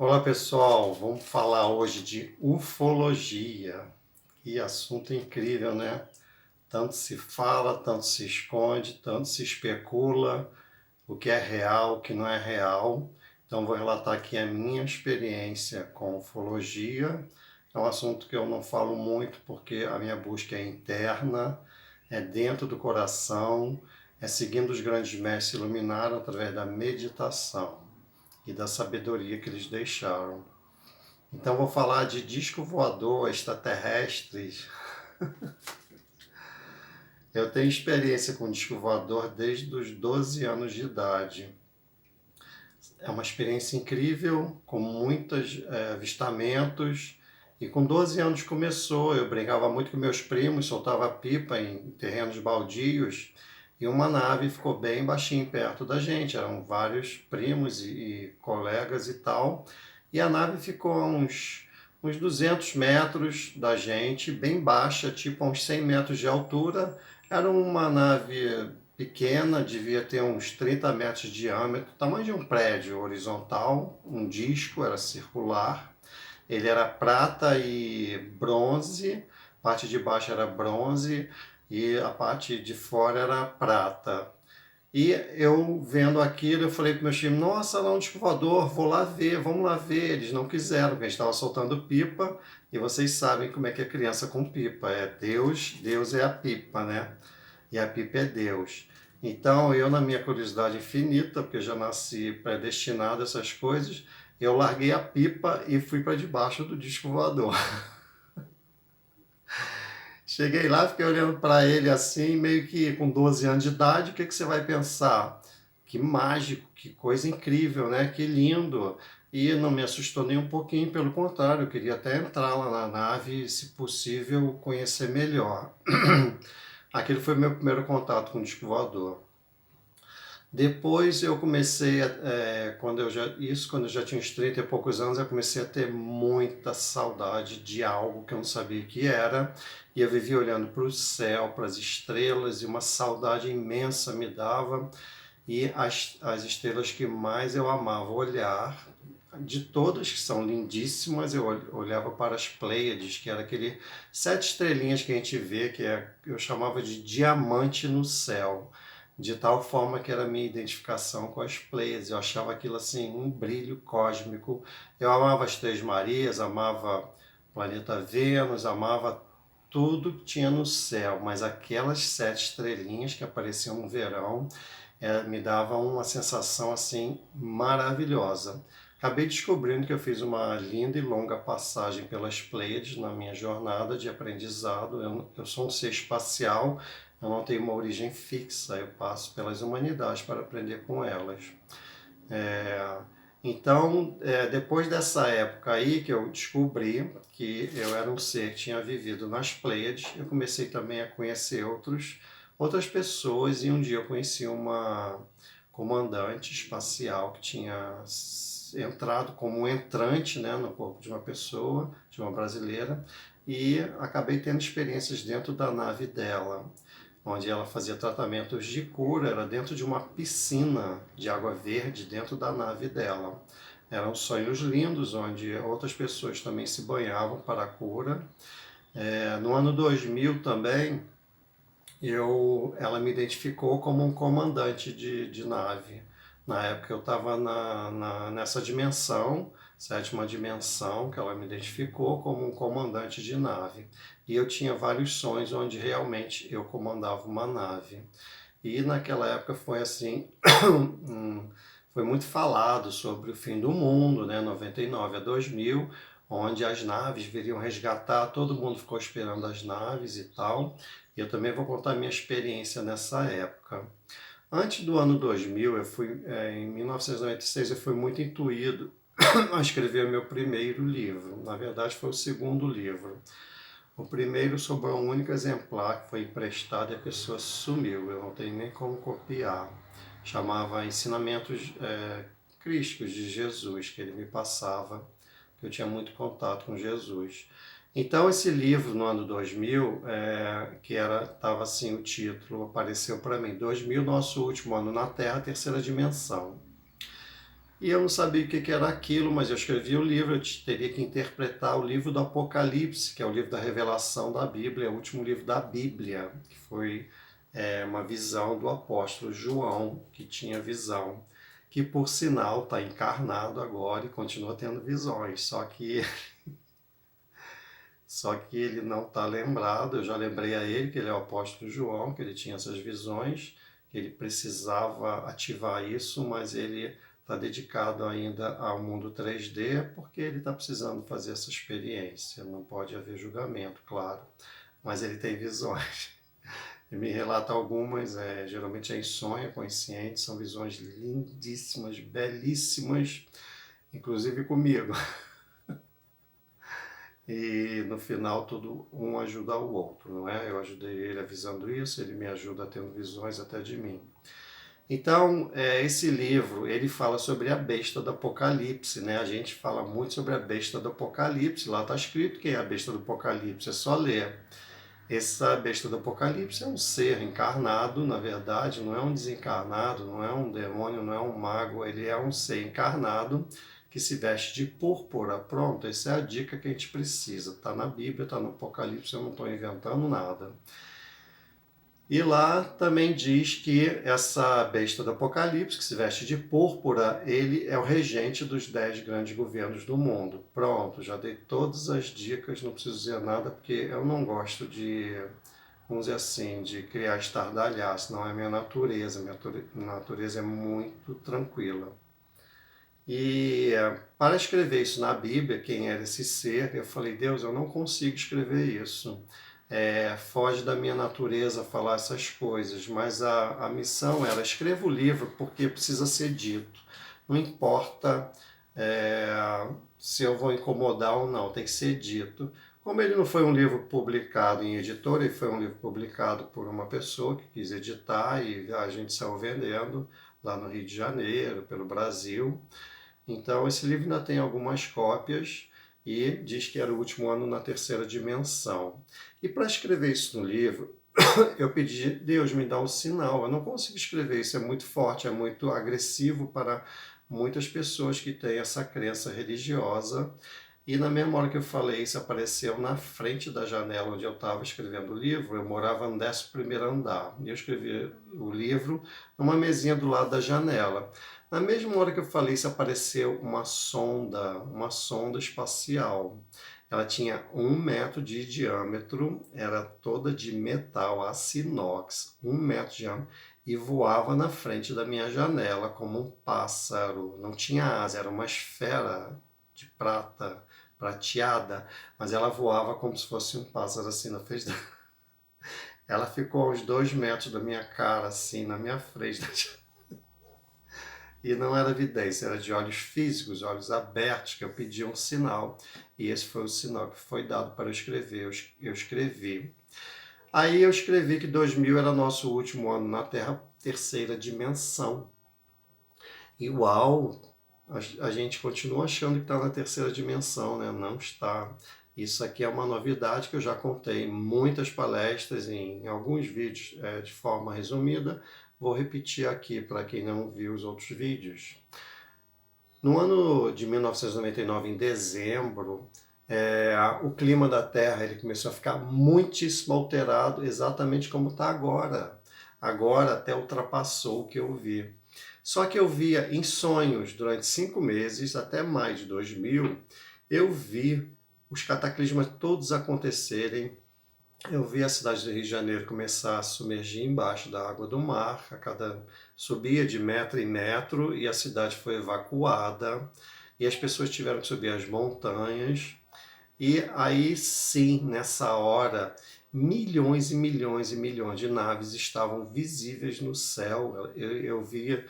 Olá pessoal, vamos falar hoje de ufologia. Que assunto incrível, né? Tanto se fala, tanto se esconde, tanto se especula o que é real, o que não é real. Então vou relatar aqui a minha experiência com ufologia. É um assunto que eu não falo muito porque a minha busca é interna, é dentro do coração, é seguindo os grandes mestres iluminados através da meditação e da sabedoria que eles deixaram. Então vou falar de disco voador, extraterrestres. Eu tenho experiência com disco voador desde os 12 anos de idade. É uma experiência incrível, com muitos avistamentos. E com 12 anos começou, eu brincava muito com meus primos, soltava pipa em terrenos baldios, e uma nave ficou bem baixinho perto da gente. Eram vários primos e colegas e tal. E a nave ficou a uns 200 metros da gente, bem baixa, tipo a uns 100 metros de altura. Era uma nave pequena, devia ter uns 30 metros de diâmetro, tamanho de um prédio horizontal, um disco, era circular. Ele era prata e bronze, a parte de baixo era bronze e a parte de fora era prata. E eu vendo aquilo, eu falei para meus filhos, nossa, lá um disco voador, vou lá ver, vamos lá ver. Eles não quiseram, porque a gente estava soltando pipa, e vocês sabem como é que é criança com pipa. É Deus, Deus é a pipa, né? E a pipa é Deus. Então, eu, na minha curiosidade infinita, porque eu já nasci predestinado a essas coisas, eu larguei a pipa e fui para debaixo do disco voador. Cheguei lá, fiquei olhando para ele assim, meio que com 12 anos de idade, o que, que você vai pensar? Que mágico, que coisa incrível, né? Que lindo. E não me assustou nem um pouquinho, pelo contrário, eu queria até entrar lá na nave e, se possível, conhecer melhor. Aquele foi meu primeiro contato com o disco voador. Depois eu comecei, quando eu já tinha uns 30 e poucos anos, eu comecei a ter muita saudade de algo que eu não sabia o que era, e eu vivia olhando para o céu, para as estrelas, e uma saudade imensa me dava, e as estrelas que mais eu amava olhar, de todas que são lindíssimas, eu olhava para as Pleiades, que era aquele 7 estrelinhas que a gente vê, eu chamava de diamante no céu, de tal forma que era a minha identificação com as Pleiades. Eu achava aquilo assim um brilho cósmico. Eu amava as Três Marias, amava o planeta Vênus, amava tudo que tinha no céu, mas aquelas 7 estrelinhas que apareciam no verão me davam uma sensação assim maravilhosa. Acabei descobrindo que eu fiz uma linda e longa passagem pelas Pleiades na minha jornada de aprendizado. Eu sou um ser espacial, eu não tenho uma origem fixa, eu passo pelas humanidades para aprender com elas. É, então, depois dessa época aí que eu descobri que eu era um ser que tinha vivido nas Pleiades, eu comecei também a conhecer outras pessoas, e um dia eu conheci uma comandante espacial que tinha entrado como um entrante, né, no corpo de uma pessoa, de uma brasileira, e acabei tendo experiências dentro da nave dela, onde ela fazia tratamentos de cura, era dentro de uma piscina de água verde dentro da nave dela. Eram sonhos lindos, onde outras pessoas também se banhavam para a cura. No ano 2000 também, ela me identificou como um comandante de nave. Na época eu estava nessa dimensão, sétima dimensão, que ela me identificou como um comandante de nave. E eu tinha vários sonhos onde realmente eu comandava uma nave. E naquela época foi assim, foi muito falado sobre o fim do mundo, né, 99 a 2000, onde as naves viriam resgatar, todo mundo ficou esperando as naves e tal. E eu também vou contar a minha experiência nessa época. Antes do ano 2000, em 1996, eu fui muito intuído a escrever o meu primeiro livro. Na verdade, foi o segundo livro. O primeiro sobrou um único exemplar que foi emprestado e a pessoa sumiu. Eu não tenho nem como copiar. Chamava Ensinamentos Crísticos de Jesus, que ele me passava, que eu tinha muito contato com Jesus. Então esse livro no ano 2000, que estava assim o título, apareceu para mim, 2000, nosso último ano na Terra, terceira dimensão. E eu não sabia o que era aquilo, mas eu escrevi o livro, teria que interpretar o livro do Apocalipse, que é o livro da revelação da Bíblia, é o último livro da Bíblia, que foi uma visão do apóstolo João, que tinha visão, que por sinal está encarnado agora e continua tendo visões, só que ele não está lembrado. Eu já lembrei a ele que ele é o apóstolo João, que ele tinha essas visões, que ele precisava ativar isso, mas ele está dedicado ainda ao mundo 3D porque ele está precisando fazer essa experiência. Não pode haver julgamento, claro, mas ele tem visões. Ele me relata algumas, geralmente é em sonho, consciente, são visões lindíssimas, belíssimas, inclusive comigo. E no final tudo um ajuda o outro, não é? Eu ajudei ele avisando isso, ele me ajuda tendo visões até de mim. Então, esse livro, ele fala sobre a besta do Apocalipse, né? A gente fala muito sobre a besta do Apocalipse, lá está escrito quem é a besta do Apocalipse, é só ler. Essa besta do Apocalipse é um ser encarnado, na verdade, não é um desencarnado, não é um demônio, não é um mago, ele é um ser encarnado que se veste de púrpura. Pronto, essa é a dica que a gente precisa. Está na Bíblia, está no Apocalipse, eu não estou inventando nada. E lá também diz que essa besta do Apocalipse, que se veste de púrpura, ele é o regente dos 10 grandes governos do mundo. Pronto, já dei todas as dicas, não preciso dizer nada, porque eu não gosto de, vamos dizer assim, de criar estardalhaço, não é minha natureza. Minha natureza é muito tranquila. E para escrever isso na Bíblia, quem era esse ser, eu falei, Deus, eu não consigo escrever isso. Foge da minha natureza falar essas coisas, mas a missão era, escreva o livro porque precisa ser dito. Não importa se eu vou incomodar ou não, tem que ser dito. Como ele não foi um livro publicado em editora, ele foi um livro publicado por uma pessoa que quis editar e a gente saiu vendendo lá no Rio de Janeiro, pelo Brasil. Então, esse livro ainda tem algumas cópias e diz que era o último ano na terceira dimensão. E para escrever isso no livro, eu pedi, Deus, me dá um sinal. Eu não consigo escrever isso, é muito forte, é muito agressivo para muitas pessoas que têm essa crença religiosa. E na mesma hora que eu falei isso, apareceu na frente da janela onde eu estava escrevendo o livro. Eu morava no 11º andar. E eu escrevi o livro numa mesinha do lado da janela. Na mesma hora que eu falei isso, apareceu uma sonda espacial. Ela tinha 1 metro de diâmetro, era toda de metal, aço inox, 1 metro de diâmetro, e voava na frente da minha janela como um pássaro. Não tinha asa, era uma esfera de prata, prateada, mas ela voava como se fosse um pássaro assim na frente da... Ela ficou a uns 2 metros da minha cara, assim, na minha frente da janela. E não era evidência, era de olhos físicos, olhos abertos, que eu pedi um sinal. E esse foi o sinal que foi dado para eu escrever. Eu escrevi. Aí eu escrevi que 2000 era nosso último ano na Terra, terceira dimensão. E uau, a gente continua achando que está na terceira dimensão, né? Não está. Isso aqui é uma novidade que eu já contei em muitas palestras, em alguns vídeos de forma resumida. Vou repetir aqui para quem não viu os outros vídeos. No ano de 1999, em dezembro, o clima da Terra ele começou a ficar muitíssimo alterado, exatamente como está agora. Agora até ultrapassou o que eu vi. Só que eu via em sonhos, durante 5 meses, até mais de 2000, eu vi os cataclismas todos acontecerem. Eu vi a cidade do Rio de Janeiro começar a submergir embaixo da água do mar, subia de metro em metro e a cidade foi evacuada e as pessoas tiveram que subir as montanhas. E aí sim, nessa hora, milhões e milhões e milhões de naves estavam visíveis no céu. Eu via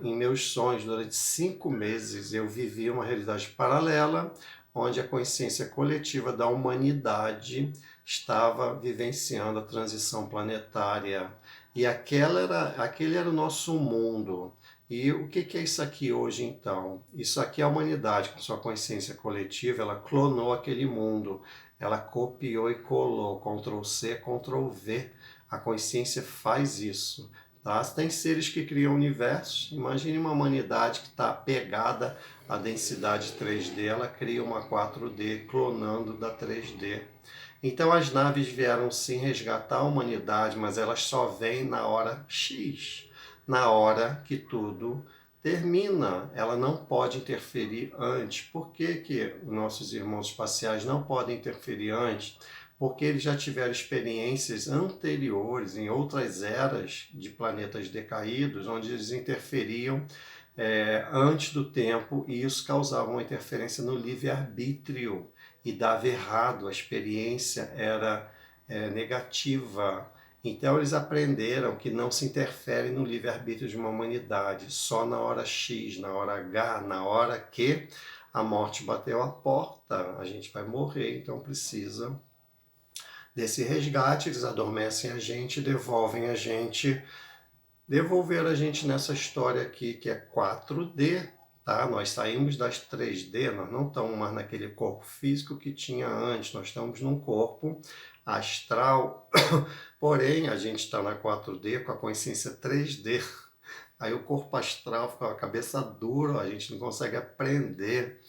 em meus sonhos durante 5 meses, eu vivia uma realidade paralela onde a consciência coletiva da humanidade estava vivenciando a transição planetária. E aquele era o nosso mundo. E o que é isso aqui hoje, então? Isso aqui é a humanidade, com sua consciência coletiva, ela clonou aquele mundo. Ela copiou e colou, Ctrl+C, Ctrl+V. A consciência faz isso. Tá? Se tem seres que criam universos, imagine uma humanidade que está apegada à densidade 3D, ela cria uma 4D clonando da 3D. Então as naves vieram sim resgatar a humanidade, mas elas só vêm na hora X, na hora que tudo termina. Ela não pode interferir antes. Por que que nossos irmãos espaciais não podem interferir antes? Porque eles já tiveram experiências anteriores, em outras eras de planetas decaídos, onde eles interferiam antes do tempo e isso causava uma interferência no livre-arbítrio e dava errado, a experiência era negativa. Então eles aprenderam que não se interfere no livre-arbítrio de uma humanidade, só na hora X, na hora H, na hora que a morte bateu a porta, a gente vai morrer, então precisa desse resgate, eles adormecem a gente, devolveram a gente nessa história aqui que é 4D, tá? Nós saímos das 3D, nós não estamos mais naquele corpo físico que tinha antes, nós estamos num corpo astral, porém a gente está na 4D com a consciência 3D. Aí o corpo astral fica com a cabeça dura, a gente não consegue aprender.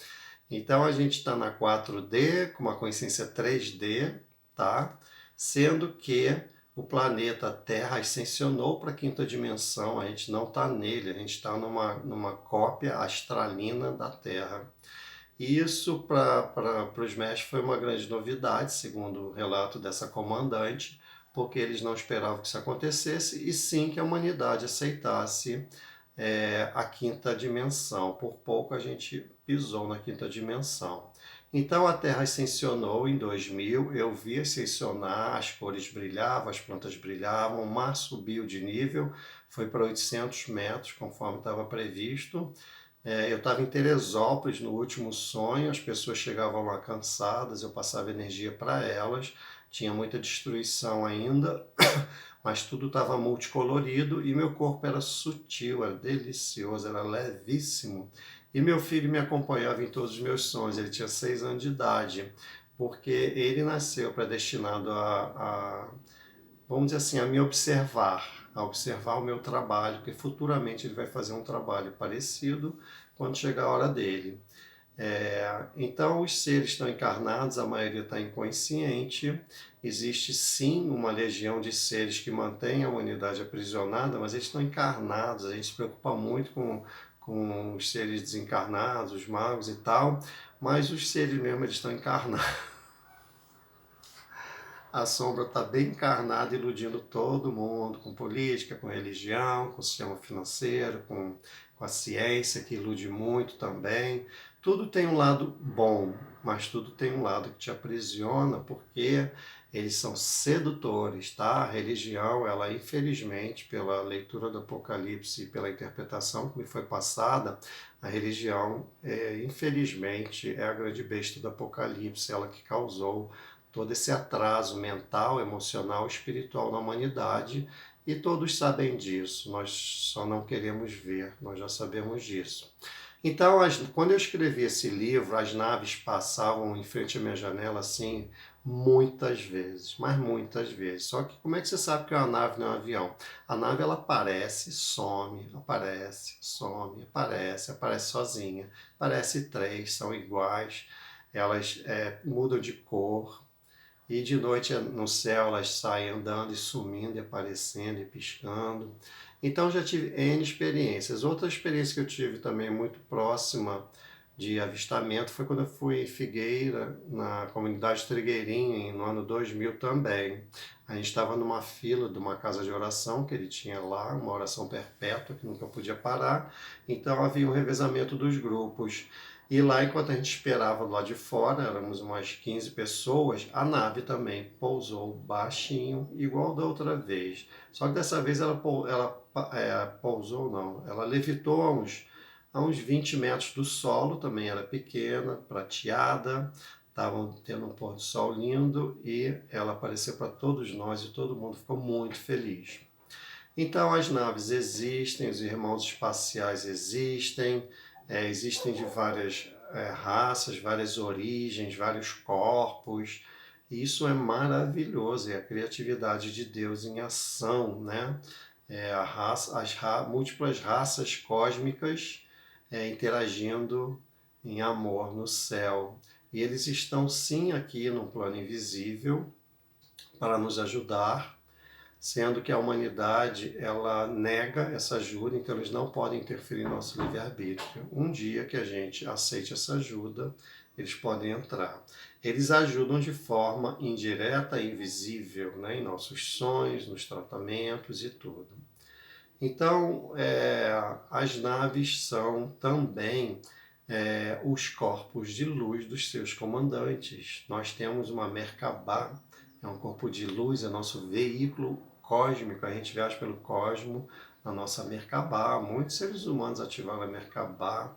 Então a gente está na 4D com uma consciência 3D, tá? Sendo que o planeta Terra ascensionou para a quinta dimensão, a gente não está nele, a gente está numa cópia astralina da Terra. E isso para os mestres foi uma grande novidade, segundo o relato dessa comandante, porque eles não esperavam que isso acontecesse, e sim que a humanidade aceitasse a quinta dimensão. Por pouco a gente pisou na quinta dimensão. Então a Terra ascensionou em 2000, eu vi ascensionar, as cores brilhavam, as plantas brilhavam, o mar subiu de nível, foi para 800 metros, conforme estava previsto. Eu estava em Teresópolis no último sonho, as pessoas chegavam lá cansadas, eu passava energia para elas, tinha muita destruição ainda, mas tudo estava multicolorido e meu corpo era sutil, era delicioso, era levíssimo. E meu filho me acompanhava em todos os meus sonhos, ele tinha 6 anos de idade, porque ele nasceu predestinado vamos dizer assim, a observar o meu trabalho, porque futuramente ele vai fazer um trabalho parecido quando chegar a hora dele. Então, os seres estão encarnados, a maioria está inconsciente. Existe sim uma legião de seres que mantém a humanidade aprisionada, mas eles estão encarnados. A gente se preocupa muito com os seres desencarnados, os magos e tal, mas os seres mesmo eles estão encarnados. A sombra está bem encarnada, iludindo todo mundo, com política, com religião, com o sistema financeiro, com a ciência, que ilude muito também. Tudo tem um lado bom, mas tudo tem um lado que te aprisiona, porque eles são sedutores, tá? A religião, ela infelizmente, pela leitura do Apocalipse e pela interpretação que me foi passada, a religião, infelizmente, é a grande besta do Apocalipse, ela que causou todo esse atraso mental, emocional, espiritual na humanidade, e todos sabem disso, nós só não queremos ver, nós já sabemos disso. Então, quando eu escrevi esse livro, as naves passavam em frente à minha janela assim, muitas vezes, mas muitas vezes. Só que como é que você sabe que é uma nave não é um avião? A nave ela aparece, some, aparece sozinha, aparece três, são iguais, elas mudam de cor, e de noite no céu elas saem andando e sumindo, e aparecendo e piscando. Então já tive N experiências. Outra experiência que eu tive também muito próxima de avistamento foi quando eu fui em Figueira, na comunidade Trigueirinha, no ano 2000 também. A gente estava numa fila de uma casa de oração que ele tinha lá, uma oração perpétua que nunca podia parar. Então havia um revezamento dos grupos. E lá, enquanto a gente esperava lá de fora, éramos umas 15 pessoas, a nave também pousou baixinho, igual da outra vez. Só que dessa vez ela pousou, não, ela levitou a uns 20 metros do solo, também era pequena, prateada, estavam tendo um pôr do sol lindo e ela apareceu para todos nós e todo mundo ficou muito feliz. Então as naves existem, os irmãos espaciais existem, existem de várias raças, várias origens, vários corpos. E isso é maravilhoso, é a criatividade de Deus em ação, né? múltiplas raças cósmicas interagindo em amor no céu. E eles estão sim aqui no plano invisível para nos ajudar, sendo que a humanidade ela nega essa ajuda, então eles não podem interferir no nosso livre-arbítrio. Um dia que a gente aceite essa ajuda, eles podem entrar. Eles ajudam de forma indireta e invisível, né, em nossos sonhos, nos tratamentos e tudo. Então, as naves são também os corpos de luz dos seus comandantes. Nós temos uma Merkabah, é um corpo de luz, é nosso veículo cósmico, a gente viaja pelo cosmo na nossa Merkabah. Muitos seres humanos ativaram a Merkabah.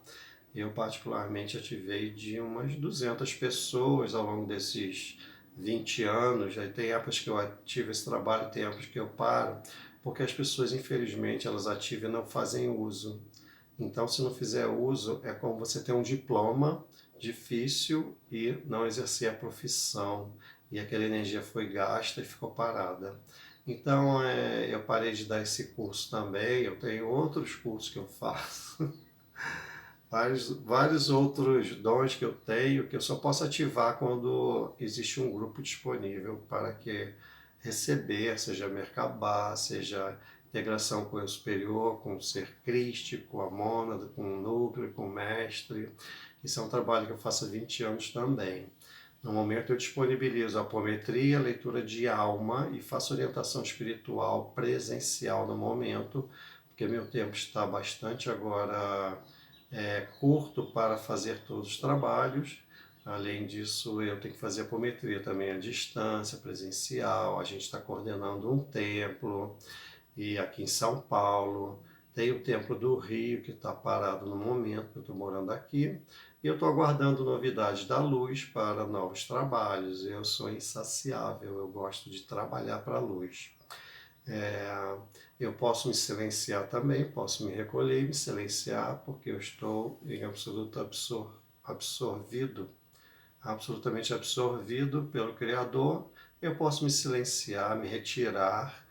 Eu, particularmente, ativei de umas 200 pessoas ao longo desses 20 anos. Aí tem épocas que eu ativo esse trabalho, tem épocas que eu paro, porque as pessoas, infelizmente, elas ativam e não fazem uso. Então, se não fizer uso, é como você ter um diploma difícil e não exercer a profissão. E aquela energia foi gasta e ficou parada. Então, eu parei de dar esse curso também. Eu tenho outros cursos que eu faço. Vários outros dons que eu tenho que eu só posso ativar quando existe um grupo disponível para que receber, seja Merkabah, seja integração com o eu superior, com o ser crístico, com a mônada, com o núcleo, com o mestre. Isso é um trabalho que eu faço há 20 anos também. No momento eu disponibilizo a apometria, leitura de alma e faço orientação espiritual presencial no momento, porque meu tempo está bastante agora curto para fazer todos os trabalhos. Além disso, eu tenho que fazer apometria também à distância, presencial. A gente está coordenando um templo e aqui em São Paulo. Tem o Templo do Rio, que está parado no momento, que eu estou morando aqui. E eu estou aguardando novidades da luz para novos trabalhos. Eu sou insaciável, eu gosto de trabalhar para a luz. Eu posso me silenciar também, posso me recolher e me silenciar, porque eu estou em absoluto absorvido, absolutamente absorvido pelo Criador. Eu posso me silenciar, me retirar,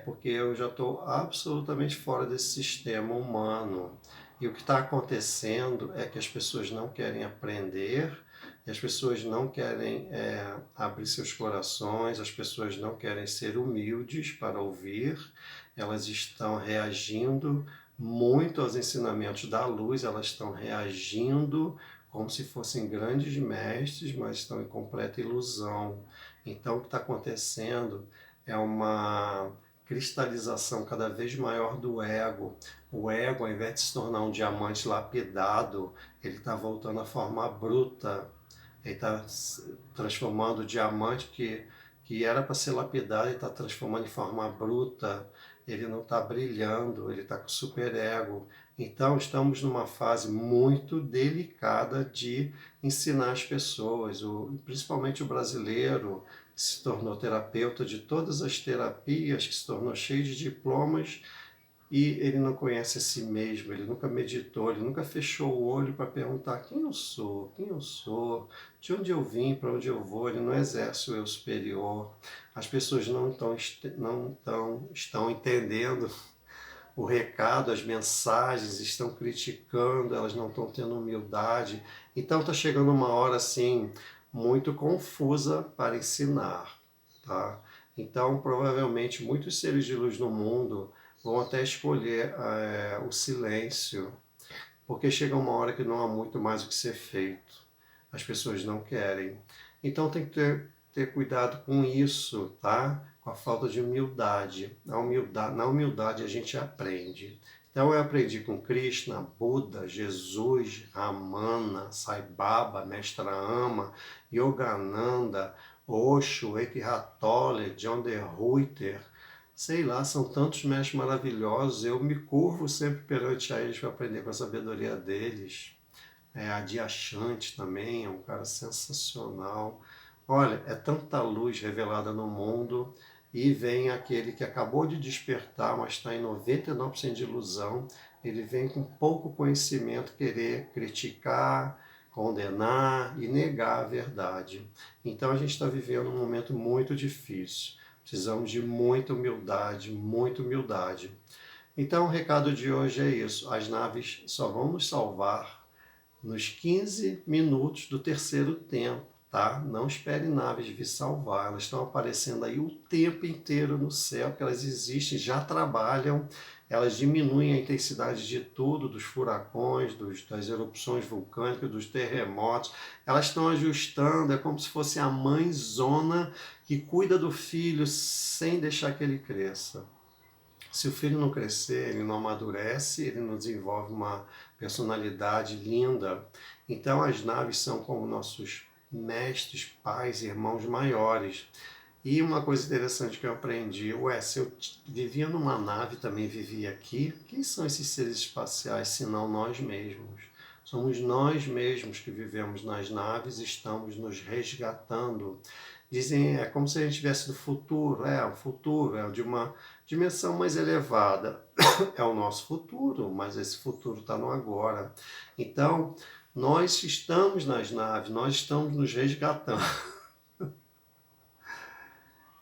porque eu já estou absolutamente fora desse sistema humano. E o que está acontecendo é que as pessoas não querem aprender, e as pessoas não querem abrir seus corações, as pessoas não querem ser humildes para ouvir, elas estão reagindo muito aos ensinamentos da luz, elas estão reagindo como se fossem grandes mestres, mas estão em completa ilusão. Então, o que está acontecendo é uma cristalização cada vez maior do ego. O ego, ao invés de se tornar um diamante lapidado, ele está voltando à forma bruta. Ele está transformando o diamante que era para ser lapidado, ele está transformando em forma bruta. Ele não está brilhando, ele está com superego. Então, estamos numa fase muito delicada de ensinar as pessoas, principalmente o brasileiro, que se tornou terapeuta de todas as terapias, que se tornou cheio de diplomas, e ele não conhece a si mesmo, ele nunca meditou, ele nunca fechou o olho para perguntar quem eu sou, de onde eu vim, para onde eu vou, ele não exerce o eu superior. As pessoas estão entendendo o recado, as mensagens, estão criticando, elas não estão tendo humildade. Então está chegando uma hora assim muito confusa para ensinar, tá? Então provavelmente muitos seres de luz no mundo vão até escolher o silêncio, porque chega uma hora que não há muito mais o que ser feito. As pessoas não querem. Então tem que ter cuidado com isso, tá? Com a falta de humildade. Na humildade a gente aprende. Então eu aprendi com Krishna, Buda, Jesus, Ramana, Sai Baba, Mestra Ama, Yogananda, Osho, Eckhart Tolle, John de Ruyter, sei lá, são tantos mestres maravilhosos, eu me curvo sempre perante a eles para aprender com a sabedoria deles. Adyashanti também é um cara sensacional. Olha, é tanta luz revelada no mundo e vem aquele que acabou de despertar, mas está em 99% de ilusão. Ele vem com pouco conhecimento querer criticar, condenar e negar a verdade. Então a gente está vivendo um momento muito difícil. Precisamos de muita humildade, muita humildade. Então, o recado de hoje é isso. As naves só vão nos salvar nos 15 minutos do terceiro tempo, tá? Não espere naves vir salvar. Elas estão aparecendo aí o tempo inteiro no céu, porque elas existem, já trabalham, elas diminuem a intensidade de tudo, dos furacões, das erupções vulcânicas, dos terremotos. Elas estão ajustando, é como se fosse a mãezona que cuida do filho sem deixar que ele cresça. Se o filho não crescer, ele não amadurece, ele não desenvolve uma personalidade linda. Então as naves são como nossos mestres, pais, irmãos maiores. E uma coisa interessante que eu aprendi, se eu vivia numa nave, também vivia aqui, quem são esses seres espaciais senão nós mesmos? Somos nós mesmos que vivemos nas naves, estamos nos resgatando. Dizem, é como se a gente estivesse do futuro, o futuro é de uma dimensão mais elevada. É o nosso futuro, mas esse futuro está no agora. Então, nós estamos nas naves, nós estamos nos resgatando.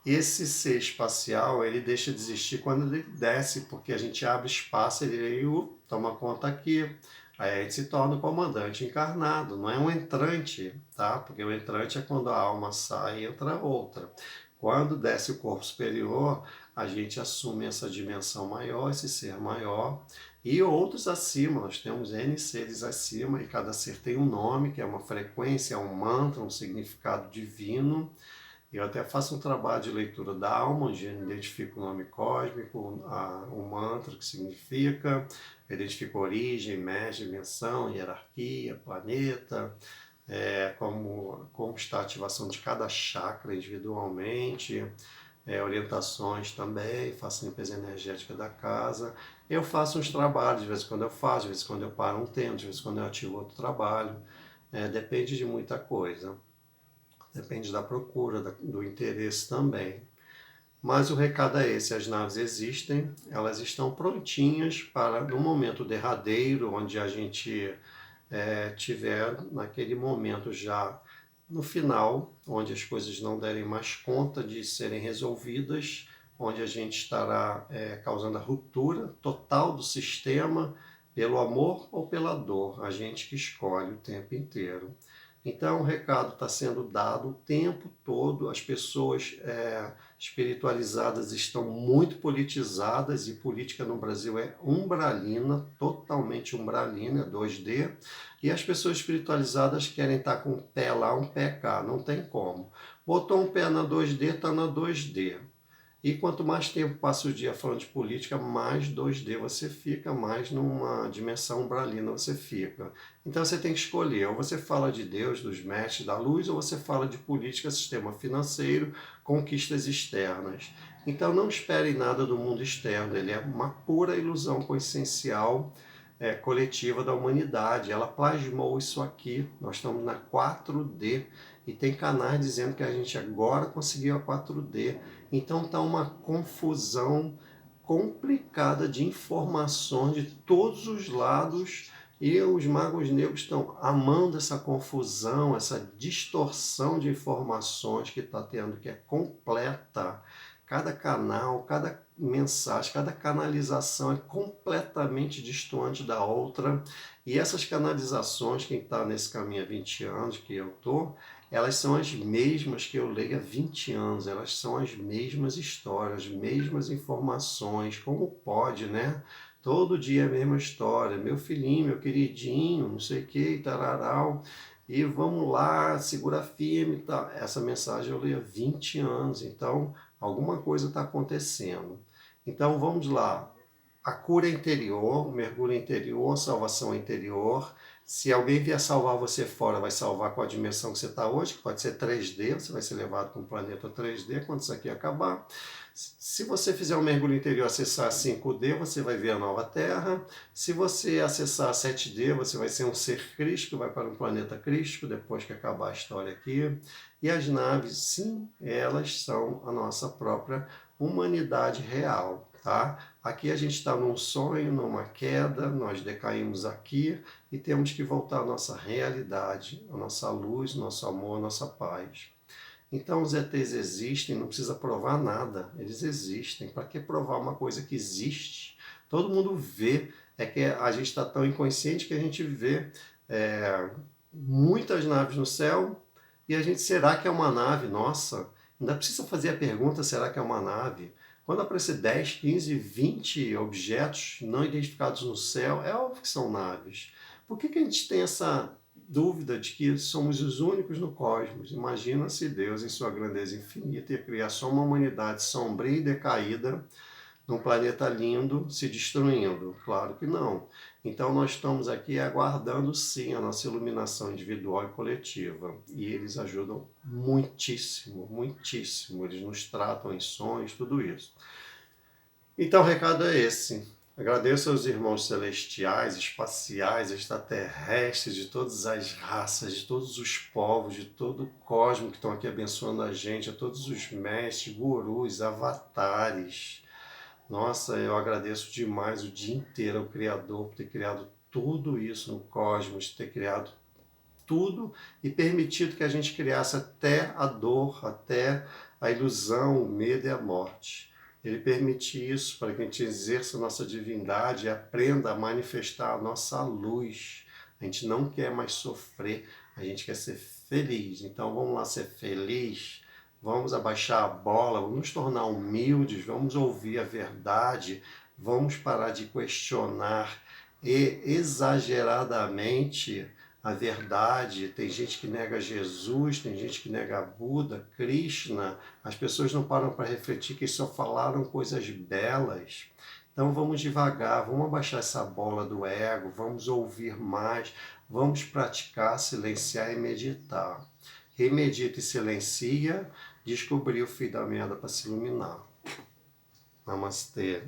Esse ser espacial, ele deixa de existir quando ele desce, porque a gente abre espaço, ele toma conta aqui. Aí a gente se torna o comandante encarnado, não é um entrante, tá? Porque o entrante é quando a alma sai e entra outra. Quando desce o corpo superior, a gente assume essa dimensão maior, esse ser maior, e outros acima. Nós temos N seres acima, e cada ser tem um nome, que é uma frequência, um mantra, um significado divino. Eu até faço um trabalho de leitura da alma, onde eu identifico o nome cósmico, o mantra que significa, eu identifico origem, mestre, dimensão, hierarquia, planeta, como está a ativação de cada chakra individualmente, orientações também, faço limpeza energética da casa. Eu faço uns trabalhos, de vez em quando eu faço, de vez em quando eu paro um tempo, de vez em quando eu ativo outro trabalho, depende de muita coisa. Depende da procura, do interesse também. Mas o recado é esse: as naves existem, elas estão prontinhas para, no momento derradeiro, onde a gente tiver naquele momento já no final, onde as coisas não derem mais conta de serem resolvidas, onde a gente estará causando a ruptura total do sistema, pelo amor ou pela dor, a gente que escolhe o tempo inteiro. Então o recado está sendo dado o tempo todo, as pessoas espiritualizadas estão muito politizadas, e política no Brasil é umbralina, totalmente umbralina, é 2D, e as pessoas espiritualizadas querem estar com um pé lá, um pé cá, não tem como. Botou um pé na 2D, está na 2D. E quanto mais tempo passa o dia falando de política, mais 2D você fica, mais numa dimensão umbralina você fica. Então você tem que escolher, ou você fala de Deus, dos mestres da luz, ou você fala de política, sistema financeiro, conquistas externas. Então não espere nada do mundo externo, ele é uma pura ilusão consciencial coletiva da humanidade. Ela plasmou isso aqui, nós estamos na 4D, e tem canais dizendo que a gente agora conseguiu a 4D. Então está uma confusão complicada de informações de todos os lados, e os magos negros estão amando essa confusão, essa distorção de informações que está tendo, que é completa. Cada canal, cada mensagem, cada canalização é completamente distoante da outra. E essas canalizações, quem está nesse caminho há 20 anos, que eu estou, elas são as mesmas que eu leio há 20 anos, elas são as mesmas histórias, as mesmas informações. Como pode, né? Todo dia é a mesma história, meu filhinho, meu queridinho, não sei o que, tararau, e vamos lá, segura firme, tá? Essa mensagem eu leio há 20 anos, então alguma coisa está acontecendo. Então vamos lá, a cura interior, o mergulho interior, a salvação interior. Se alguém vier salvar você fora, vai salvar com a dimensão que você está hoje, que pode ser 3D, você vai ser levado para um planeta 3D quando isso aqui acabar. Se você fizer um mergulho interior, acessar 5D, você vai ver a nova Terra. Se você acessar 7D, você vai ser um ser crístico, vai para um planeta crístico depois que acabar a história aqui. E as naves, sim, elas são a nossa própria humanidade real, tá? Aqui a gente está num sonho, numa queda, nós decaímos aqui e temos que voltar à nossa realidade, à nossa luz, nosso amor, nossa paz. Então os ETs existem, não precisa provar nada, eles existem. Para que provar uma coisa que existe? Todo mundo vê, é que a gente está tão inconsciente que a gente vê é, muitas naves no céu e a gente, será que é uma nave? Nossa, ainda precisa fazer a pergunta, será que é uma nave? Quando aparecer 10, 15, 20 objetos não identificados no céu, é óbvio que são naves. Por que a gente tem essa dúvida de que somos os únicos no cosmos? Imagina se Deus, em sua grandeza infinita, ia criar só uma humanidade sombria e decaída, num planeta lindo, se destruindo. Claro que não. Então nós estamos aqui aguardando sim a nossa iluminação individual e coletiva. E eles ajudam muitíssimo, muitíssimo. Eles nos tratam em sonhos, tudo isso. Então o recado é esse. Agradeço aos irmãos celestiais, espaciais, extraterrestres, de todas as raças, de todos os povos, de todo o cosmos que estão aqui abençoando a gente, a todos os mestres, gurus, avatares. Nossa, eu agradeço demais o dia inteiro ao Criador por ter criado tudo isso no cosmos, ter criado tudo e permitido que a gente criasse até a dor, até a ilusão, o medo e a morte. Ele permite isso para que a gente exerça a nossa divindade e aprenda a manifestar a nossa luz. A gente não quer mais sofrer, a gente quer ser feliz. Então vamos lá ser feliz, vamos abaixar a bola, vamos nos tornar humildes, vamos ouvir a verdade, vamos parar de questionar e exageradamente a verdade. Tem gente que nega Jesus, tem gente que nega Buda, Krishna. As pessoas não param para refletir que eles só falaram coisas belas. Então vamos devagar, vamos abaixar essa bola do ego, vamos ouvir mais, vamos praticar, silenciar e meditar. Quem medita e silencia, descobriu o fio da meada para se iluminar. Namastê.